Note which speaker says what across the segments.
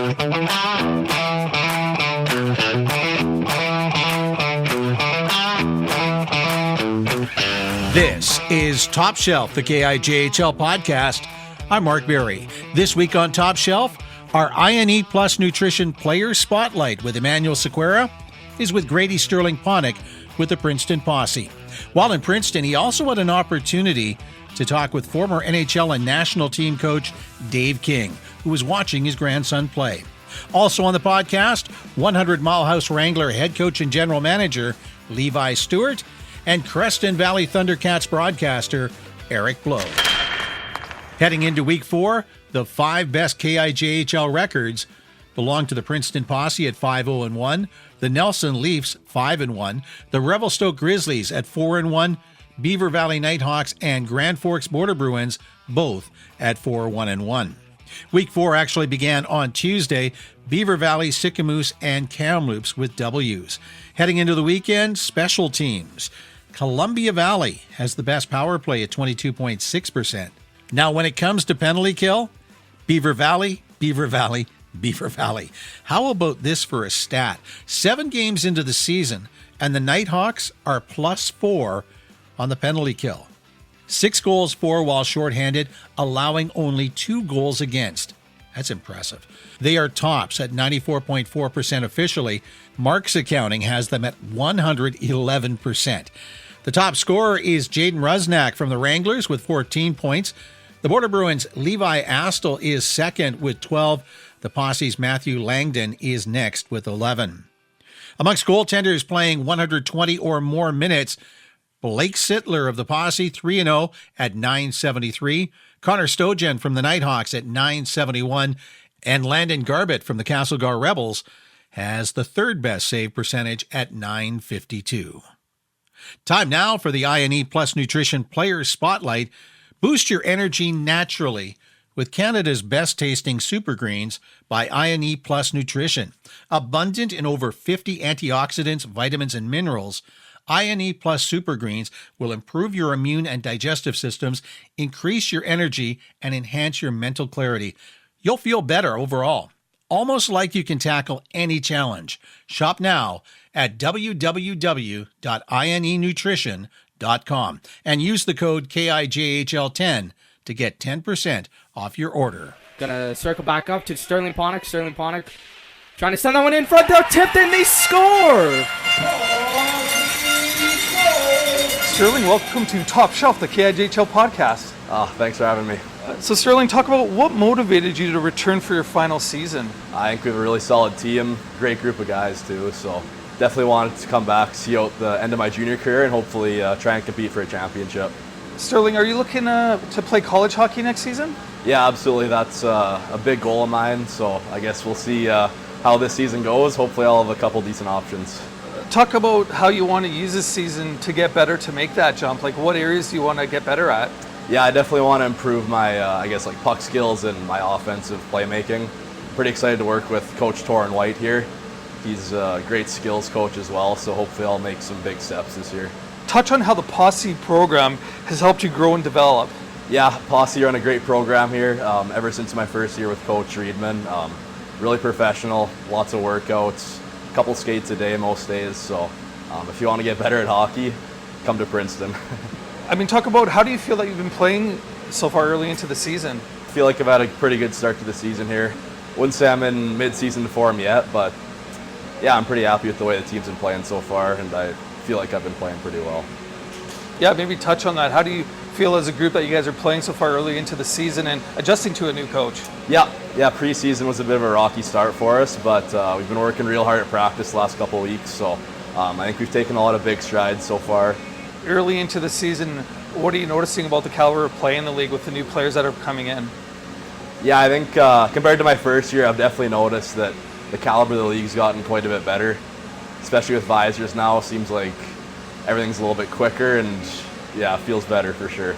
Speaker 1: This is Top Shelf, the KIJHL podcast. I'm Mark Berry. This week on Top Shelf, our ine+nutrition player spotlight with Emanuel is with Grady Sterling-Ponech with the Princeton Posse. While in Princeton, he also had an opportunity to talk with former NHL and national team coach Dave King, who was watching his grandson play. Also on the podcast, 100 Mile House Wrangler head coach and general manager Levi Stuart, and Creston Valley Thundercats broadcaster Eric Blow. Heading into Week 4, the 5 best KIJHL records belong to the Princeton Posse at 5-0-1, the Nelson Leafs 5-1, the Revelstoke Grizzlies at 4-1, Beaver Valley Nighthawks and Grand Forks Border Bruins both at 4-1-1. Week 4 actually began on Tuesday. Beaver Valley, Sicamous, and Kamloops with W's. Heading into the weekend, special teams. Columbia Valley has the best power play at 22.6%. Now, when it comes to penalty kill, Beaver Valley, Beaver Valley, Beaver Valley. How about this for a stat? 7 games into the season, and the Nighthawks are +4 on the penalty kill. 6 goals for while shorthanded, allowing only 2 goals against. That's impressive. They are tops at 94.4% officially. Marks Accounting has them at 111%. The top scorer is Jaden Rusnak from the Wranglers with 14 points. The Border Bruins' Levi Astle is second with 12. The Posse's Matthew Langdon is next with 11. Amongst goaltenders playing 120 or more minutes, Blake Sittler of the Posse, 3-0 at .973. Connor Stojan from the Nighthawks at .971. And Landon Garbett from the Castlegar Rebels has the third best save percentage at .952. Time now for the ine+nutrition player spotlight. Boost your energy naturally with Canada's best-tasting super greens by ine+nutrition. Abundant in over 50 antioxidants, vitamins, and minerals, ine+ Super Greens will improve your immune and digestive systems, increase your energy, and enhance your mental clarity. You'll feel better overall, almost like you can tackle any challenge. Shop now at www.ine+nutrition.com and use the code KIJHL10 to get 10% off your order.
Speaker 2: Gonna circle back up to Sterling-Ponech. Sterling-Ponech trying to send that one in front. They're tipped and they score!
Speaker 3: Sterling, welcome to Top Shelf, the KIJHL podcast.
Speaker 4: Thanks for having me.
Speaker 3: So Sterling, talk about what motivated you to return for your final season.
Speaker 4: I think we have a really solid team, great group of guys too, so definitely wanted to come back, see out the end of my junior career, and hopefully try and compete for a championship.
Speaker 3: Sterling, are you looking to play college hockey next season?
Speaker 4: Yeah, absolutely. That's a big goal of mine, so I guess we'll see how this season goes. Hopefully I'll have a couple decent options.
Speaker 3: Talk about how you want to use this season to get better, to make that jump. Like, what areas do you want to get better at?
Speaker 4: Yeah, I definitely want to improve my, puck skills and my offensive playmaking. Pretty excited to work with Coach Torrin White here. He's a great skills coach as well, so hopefully I'll make some big steps this year.
Speaker 3: Touch on how the Posse program has helped you grow and develop.
Speaker 4: Yeah, Posse run a great program here ever since my first year with Coach Riedman. Really professional, lots of workouts, a couple skates a day most days, so if you want to get better at hockey, come to Princeton.
Speaker 3: I mean, talk about how do you feel that you've been playing so far early into the season?
Speaker 4: I feel like I've had a pretty good start to the season here. Wouldn't say I'm in mid-season form yet, but yeah, I'm pretty happy with the way the team's been playing so far, and I feel like I've been playing pretty well.
Speaker 3: Yeah, maybe touch on that. How do you feel as a group that you guys are playing so far early into the season and adjusting to a new coach?
Speaker 4: Yeah, preseason was a bit of a rocky start for us, but we've been working real hard at practice the last couple of weeks, so I think we've taken a lot of big strides so far.
Speaker 3: Early into the season, what are you noticing about the caliber of play in the league with the new players that are coming in?
Speaker 4: Yeah, I think compared to my first year, I've definitely noticed that the caliber of the league's gotten quite a bit better, especially with visors now. It seems like everything's a little bit quicker and yeah, it feels better for sure.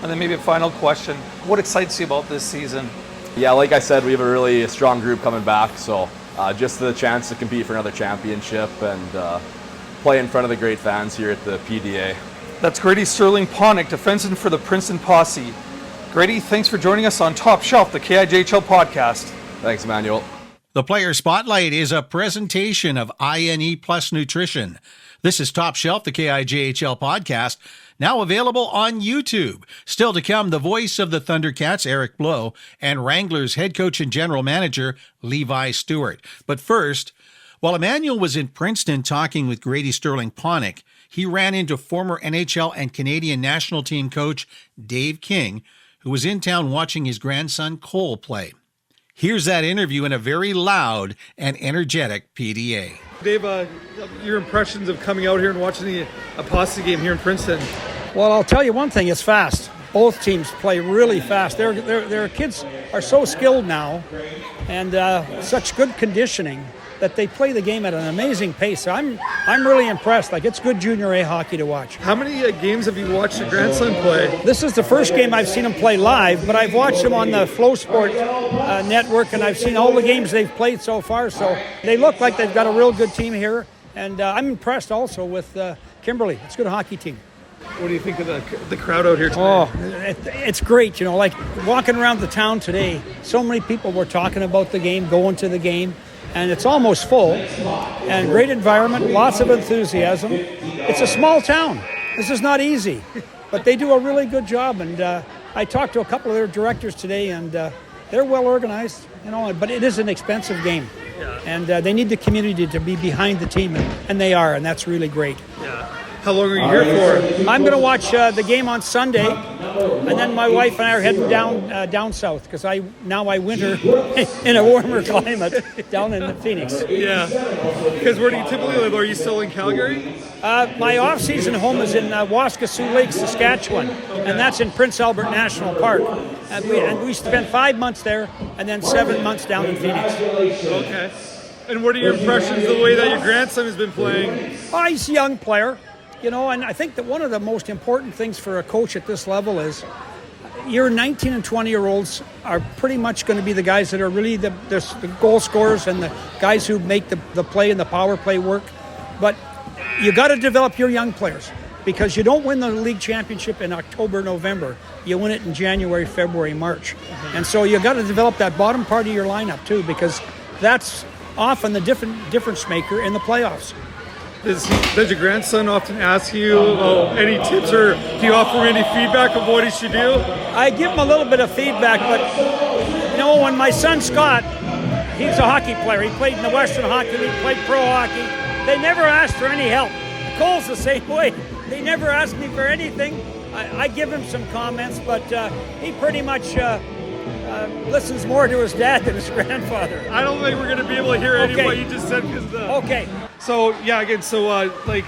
Speaker 3: And then maybe a final question, what excites you about this season?
Speaker 4: Yeah, like I said, we have a really strong group coming back, so just the chance to compete for another championship and play in front of the great fans here at the PDA.
Speaker 3: That's Grady Sterling-Ponech, defenseman for the Princeton Posse. Grady, thanks for joining us on Top Shelf, the KIJHL podcast.
Speaker 4: Thanks, Emanuel.
Speaker 1: The Player Spotlight is a presentation of ine+nutrition. This is Top Shelf, the KIJHL podcast, now available on YouTube. Still to come, the voice of the Thundercats, Eric Blow, and Wranglers head coach and general manager, Levi Stuart. But first, while Emanuel was in Princeton talking with Grady Sterling-Ponech, he ran into former NHL and Canadian national team coach Dave King, who was in town watching his grandson Cole play. Here's that interview in a very loud and energetic PDA.
Speaker 3: Dave, your impressions of coming out here and watching the Posse game here in Princeton?
Speaker 5: Well, I'll tell you one thing, it's fast. Both teams play really fast. Their kids are so skilled now and such good conditioning that they play the game at an amazing pace. I'm really impressed. Like, it's good junior A hockey to watch.
Speaker 3: How many games have you watched your grandson play?
Speaker 5: This is the first game I've seen him play live, but I've watched him on the Flow Sport network, and I've seen all the games they've played so far. So they look like they've got a real good team here, and I'm impressed also with Kimberly. It's a good hockey team.
Speaker 3: What do you think of the crowd out here today?
Speaker 5: Oh, it's great. You know, like walking around the town today, so many people were talking about the game, going to the game. And it's almost full, and great environment, lots of enthusiasm. It's a small town. This is not easy, but they do a really good job. And I talked to a couple of their directors today, and they're well organized, you know, but it is an expensive game.
Speaker 3: Yeah.
Speaker 5: And they need the community to be behind the team, and they are, and that's really great.
Speaker 3: Yeah. How long are you here for?
Speaker 5: I'm going to watch the game on Sunday, and then my wife and I are heading down south because I winter in a warmer climate down in Phoenix.
Speaker 3: Yeah. Because where do you typically live? Are you still in Calgary?
Speaker 5: My off-season home is in Waskesiu Lake, Saskatchewan, and that's in Prince Albert National Park. And we spent 5 months there, and then 7 months down in Phoenix.
Speaker 3: Okay. And what are your impressions of the way that your grandson has been playing?
Speaker 5: Oh, he's a young player. You know, and I think that one of the most important things for a coach at this level is your 19 and 20-year-olds are pretty much going to be the guys that are really the goal scorers and the guys who make the play and the power play work. But you got to develop your young players because you don't win the league championship in October, November. You win it in January, February, March. Mm-hmm. And so you got to develop that bottom part of your lineup too, because that's often the difference maker in the playoffs.
Speaker 3: Does your grandson often ask you any tips, or do you offer any feedback of what he should do?
Speaker 5: I give him a little bit of feedback, but you know, when my son Scott, he's a hockey player. He played in the Western Hockey League, played pro hockey. They never asked for any help. Cole's the same way. They never ask me for anything. I give him some comments, but he pretty much listens more to his dad than his grandfather.
Speaker 3: I don't think we're going to be able to hear any of what you just said.
Speaker 5: Okay.
Speaker 3: So, yeah, again, do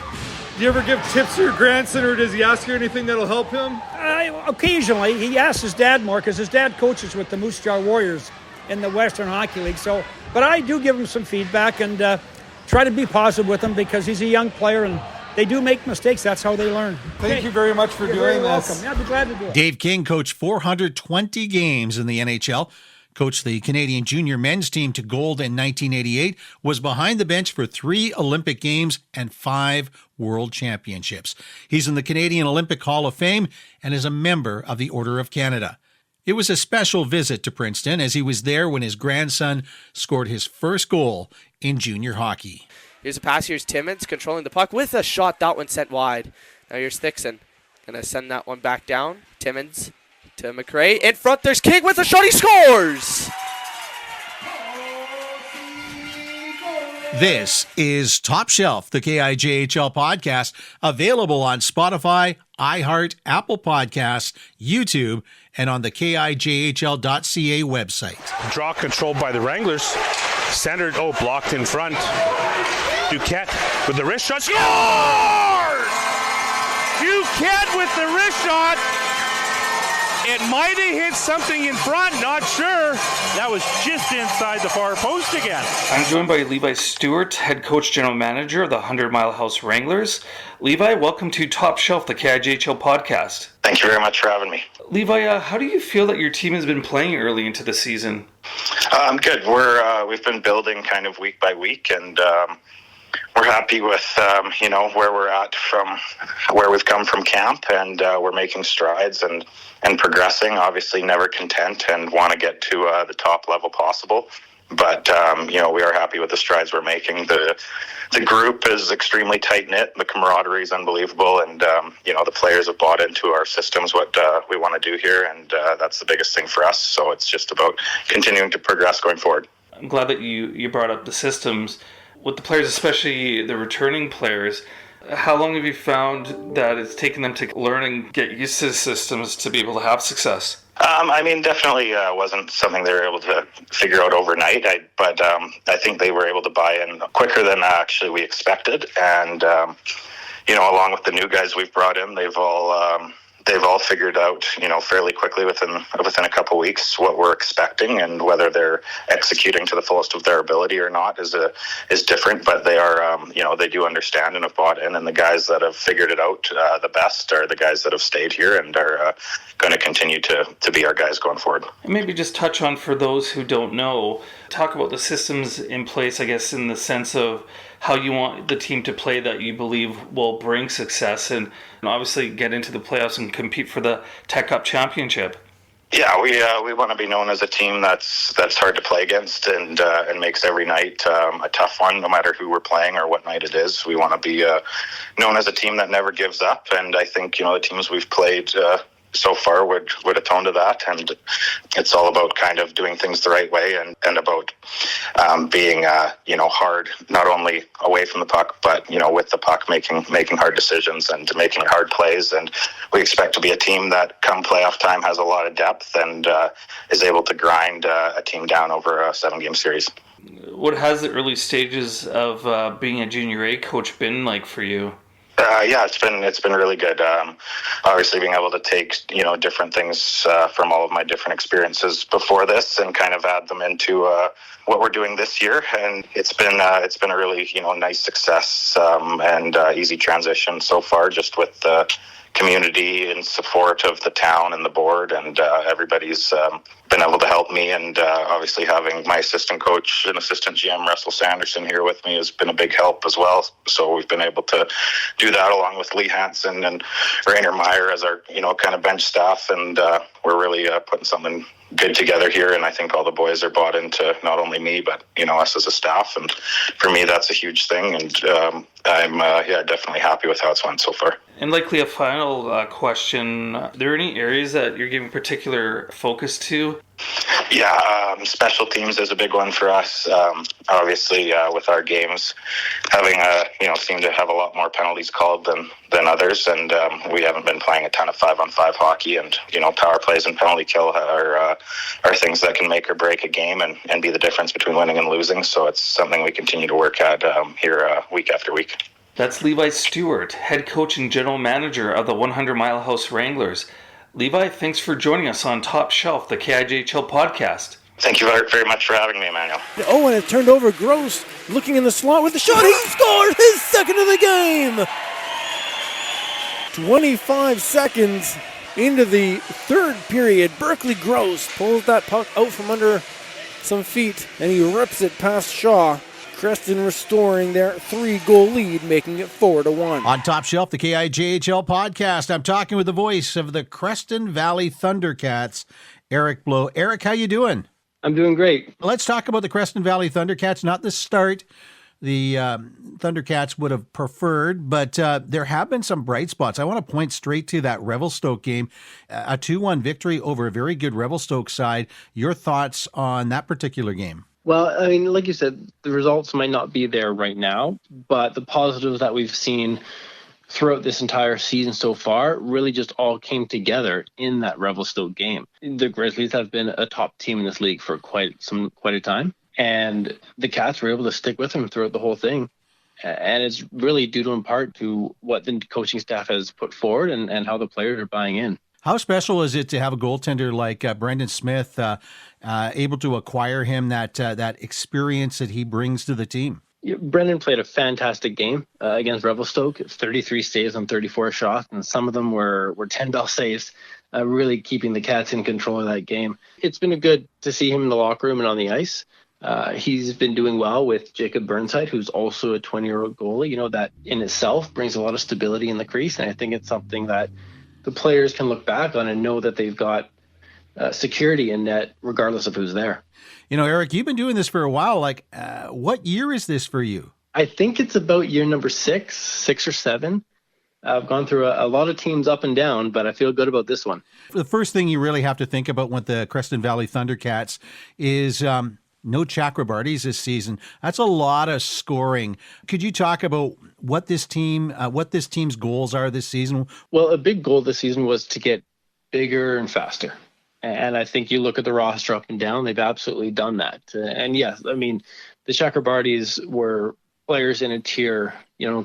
Speaker 3: you ever give tips to your grandson, or does he ask you anything that'll help him?
Speaker 5: Occasionally. He asks his dad more because his dad coaches with the Moose Jaw Warriors in the Western Hockey League. But I do give him some feedback and try to be positive with him because he's a young player and they do make mistakes. That's how they learn.
Speaker 3: Thank you very much for doing this.
Speaker 5: Welcome. Yeah, I'd be glad to do it.
Speaker 1: Dave King coached 420 games in the NHL, coached the Canadian junior men's team to gold in 1988, was behind the bench for 3 Olympic Games and 5 World Championships. He's in the Canadian Olympic Hall of Fame and is a member of the Order of Canada. It was a special visit to Princeton as he was there when his grandson scored his first goal in junior hockey.
Speaker 6: Here's a pass. Here's Timmins controlling the puck with a shot. That one sent wide. Now here's Thixon. Going to send that one back down. Timmins to McRae. In front, there's King with a shot. He scores!
Speaker 1: This is Top Shelf, the KIJHL podcast, available on Spotify, iHeart, Apple Podcasts, YouTube, and on the KIJHL.ca website.
Speaker 7: Draw controlled by the Wranglers. Centered, blocked in front. Duquette with the wrist shot. Scores! Duquette with the wrist shot. It might have hit something in front, not sure. That was just inside the far post again.
Speaker 8: I'm joined by Levi Stuart, head coach general manager of the 100 Mile House Wranglers. Levi, welcome to Top Shelf, the KIJHL podcast.
Speaker 9: Thank you very much for having me.
Speaker 8: Levi, how do you feel that your team has been playing early into the season?
Speaker 9: Good. We've been building kind of week by week, and We're happy with where we're at from where we've come from camp, and we're making strides and progressing. Obviously, never content and want to get to the top level possible. But we are happy with the strides we're making. The group is extremely tight knit. The camaraderie is unbelievable, and the players have bought into our systems, what we want to do here, and that's the biggest thing for us. So it's just about continuing to progress going forward.
Speaker 8: I'm glad that you brought up the systems. With the players, especially the returning players, how long have you found that it's taken them to learn and get used to the systems to be able to have success?
Speaker 9: Definitely wasn't something they were able to figure out overnight, but I think they were able to buy in quicker than actually we expected. And, along with the new guys we've brought in, they've all figured out, fairly quickly within a couple weeks what we're expecting, and whether they're executing to the fullest of their ability or not is different. But they are, they do understand and have bought in. And the guys that have figured it out the best are the guys that have stayed here and are going to continue to be our guys going forward.
Speaker 8: And maybe just touch on, for those who don't know, talk about the systems in place, I guess, in the sense of how you want the team to play that you believe will bring success and obviously get into the playoffs and compete for the Tech Cup championship.
Speaker 9: Yeah, we want to be known as a team that's hard to play against and makes every night a tough one, no matter who we're playing or what night it is. We want to be known as a team that never gives up, and I think the teams we've played so far would atone to that. And it's all about kind of doing things the right way and about being hard, not only away from the puck, but with the puck, making hard decisions and making hard plays. And we expect to be a team that come playoff time has a lot of depth and is able to grind a team down over a 7-game series.
Speaker 8: What has the early stages of being a junior A coach been like for you?
Speaker 9: It's been really good. Obviously, being able to take different things from all of my different experiences before this and kind of add them into what we're doing this year, and it's been a really nice success and easy transition so far, just with the community and support of the town and the board, and everybody's been able to help me, and obviously having my assistant coach and assistant GM Russell Sanderson here with me has been a big help as well. So we've been able to do that along with Lee Hansen and Rainer Meyer as our kind of bench staff, and we're really putting something good together here, and I think all the boys are bought into not only me but us as a staff, and for me that's a huge thing, and I'm definitely happy with how it's went so far.
Speaker 8: And likely a final question, are there any areas that you're giving particular focus to?
Speaker 9: Special teams is a big one for us. Obviously, with our games having seem to have a lot more penalties called than others, and we haven't been playing a ton of 5-on-5 hockey, and power plays and penalty kill are things that can make or break a game and be the difference between winning and losing. So it's something we continue to work at here week after week.
Speaker 8: That's Levi Stuart, head coach and general manager of the 100 Mile House Wranglers. Levi, thanks for joining us on Top Shelf, the KIJHL podcast.
Speaker 9: Thank you very much for having me, Emanuel.
Speaker 10: And it turned over. Gross looking in the slot with the shot. He scored his second of the game. 25 seconds into the third period. Berkeley Gross pulls that puck out from under some feet, and he rips it past Shaw. Creston restoring their 3-goal lead, making it 4-1.
Speaker 1: On Top Shelf, the KIJHL podcast, I'm talking with the voice of the Creston Valley Thundercats, Eric Blow. Eric, how you doing?
Speaker 11: I'm doing great.
Speaker 1: Let's talk about the Creston Valley Thundercats. Not the start the Thundercats would have preferred, but there have been some bright spots. I want to point straight to that Revelstoke game, a 2-1 victory over a very good Revelstoke side. Your thoughts on that particular game?
Speaker 11: Well, I mean, like you said, the results might not be there right now, but the positives that we've seen throughout this entire season so far really just all came together in that Revelstoke game. The Grizzlies have been a top team in this league for quite a time, and the Cats were able to stick with them throughout the whole thing. And it's really due in part to what the coaching staff has put forward and how the players are buying in.
Speaker 1: How special is it to have a goaltender like Brendan Smith, able to acquire him, that experience that he brings to the team?
Speaker 11: Brendan played a fantastic game against Revelstoke. 33 saves on 34 shots, and some of them were 10-bell saves, really keeping the Cats in control of that game. It's been good to see him in the locker room and on the ice. He's been doing well with Jacob Burnside, who's also a 20-year-old goalie. That in itself brings a lot of stability in the crease, and I think it's something that the players can look back on and know that they've got security in net regardless of who's there.
Speaker 1: Eric, you've been doing this for a while. What year is this for you?
Speaker 11: I think it's about year number 6 or 7. I've gone through a lot of teams up and down, but I feel good about this one.
Speaker 1: The first thing you really have to think about with the Creston Valley Thundercats is no Chakrabartis this season. That's a lot of scoring. Could you talk about what this team's goals are this season?
Speaker 11: Well, a big goal this season was to get bigger and faster. And I think you look at the roster up and down, they've absolutely done that. And yes, I mean, the Chakrabartis were players in a tier,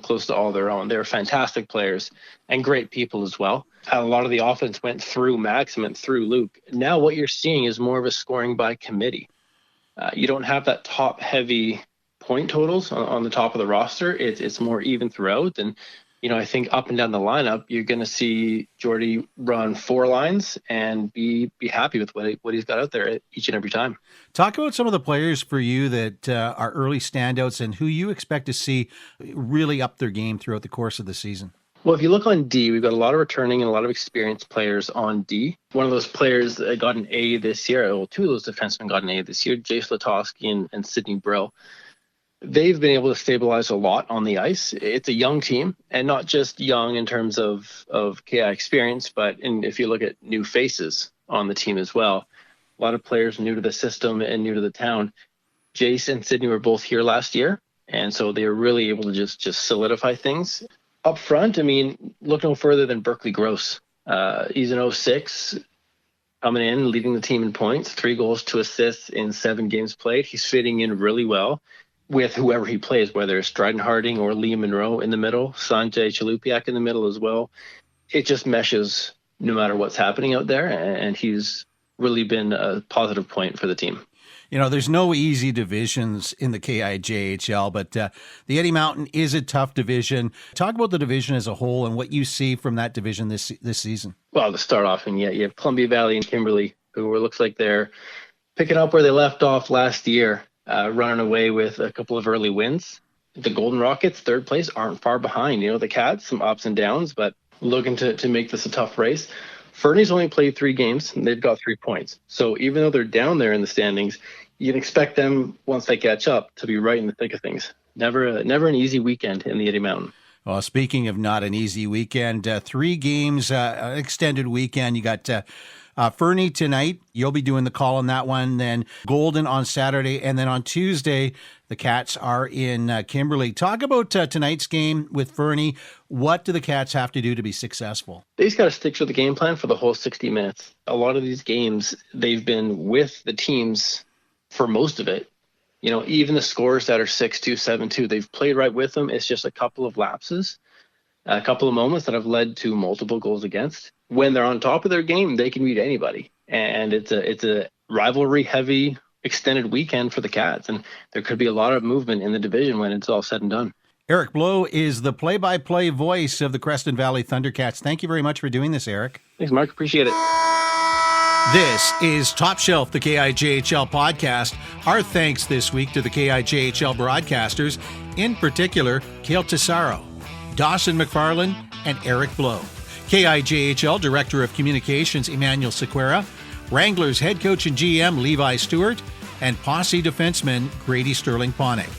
Speaker 11: close to all their own. They're fantastic players and great people as well. A lot of the offense went through Max and went through Luke. Now what you're seeing is more of a scoring by committee. You don't have that top heavy point totals on the top of the roster. It's more even throughout. And, I think up and down the lineup, you're going to see Jordy run 4 lines and be happy with what he's got out there each and every time.
Speaker 1: Talk about some of the players for you that are early standouts and who you expect to see really up their game throughout the course of the season.
Speaker 11: Well, if you look on D, we've got a lot of returning and a lot of experienced players on D. One of those players that got an A this year, well, 2 of those defensemen got an A this year, Jace Latosky and Sidney Brill. They've been able to stabilize a lot on the ice. It's a young team, and not just young in terms of KI experience, but if you look at new faces on the team as well. A lot of players new to the system and new to the town. Jace and Sidney were both here last year, and so they were really able to just solidify things. Up front, I mean, look no further than Berkeley Gross. He's an 06, coming in, leading the team in points, 3 goals, 2 assists in 7 games played. He's fitting in really well with whoever he plays, whether it's Dryden Harding or Liam Monroe in the middle, Sanjay Chalupiak in the middle as well. It just meshes no matter what's happening out there, and he's really been a positive point for the team.
Speaker 1: There's no easy divisions in the KIJHL, but the Eddie Mountain is a tough division. Talk about the division as a whole and what you see from that division this season.
Speaker 11: Well, to start off, and you have Columbia Valley and Kimberley, who looks like they're picking up where they left off last year, running away with a couple of early wins. The Golden Rockets, 3rd place, aren't far behind. The Cats, some ups and downs, but looking to make this a tough race. Fernie's only played 3 games, and they've got 3 points. So even though they're down there in the standings, you'd expect them, once they catch up, to be right in the thick of things. Never an easy weekend in the Eddie Mountain.
Speaker 1: Well, speaking of not an easy weekend, 3 games, an extended weekend. You got Fernie tonight. You'll be doing the call on that one. Then Golden on Saturday. And then on Tuesday, the Cats are in Kimberley. Talk about tonight's game with Fernie. What do the Cats have to do to be successful?
Speaker 11: They just got to stick to the game plan for the whole 60 minutes. A lot of these games, they've been with the teams for most of it. Even the scores that are 6-2, 7-2, they've played right with them. It's just a couple of lapses, a couple of moments that have led to multiple goals against. When they're on top of their game, they can beat anybody. And it's a rivalry-heavy extended weekend for the Cats. And there could be a lot of movement in the division when it's all said and done.
Speaker 1: Eric Blow is the play-by-play voice of the Creston Valley Thundercats. Thank you very much for doing this, Eric.
Speaker 11: Thanks, Mark. Appreciate it.
Speaker 1: This is Top Shelf, the KIJHL podcast. Our thanks this week to the KIJHL broadcasters, in particular, Cale Tesaro, Dawson McFarland, and Eric Blow. KIJHL Director of Communications, Emanuel Sequeira, Wranglers head coach and GM, Levi Stuart, and Posse defenseman, Grady Sterling-Ponech.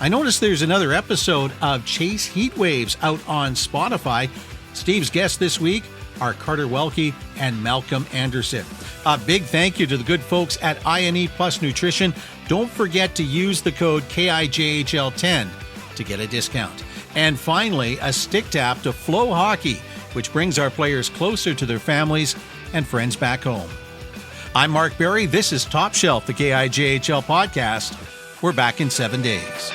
Speaker 1: I noticed there's another episode of Chase Heatwaves out on Spotify. Steve's guests this week are Carter Welke and Malcolm Anderson. A big thank you to the good folks at ine+nutrition. Don't forget to use the code KIJHL10 to get a discount. And finally, a stick tap to Flow Hockey, which brings our players closer to their families and friends back home. I'm Mark Berry. This is Top Shelf, the KIJHL podcast. We're back in 7 days.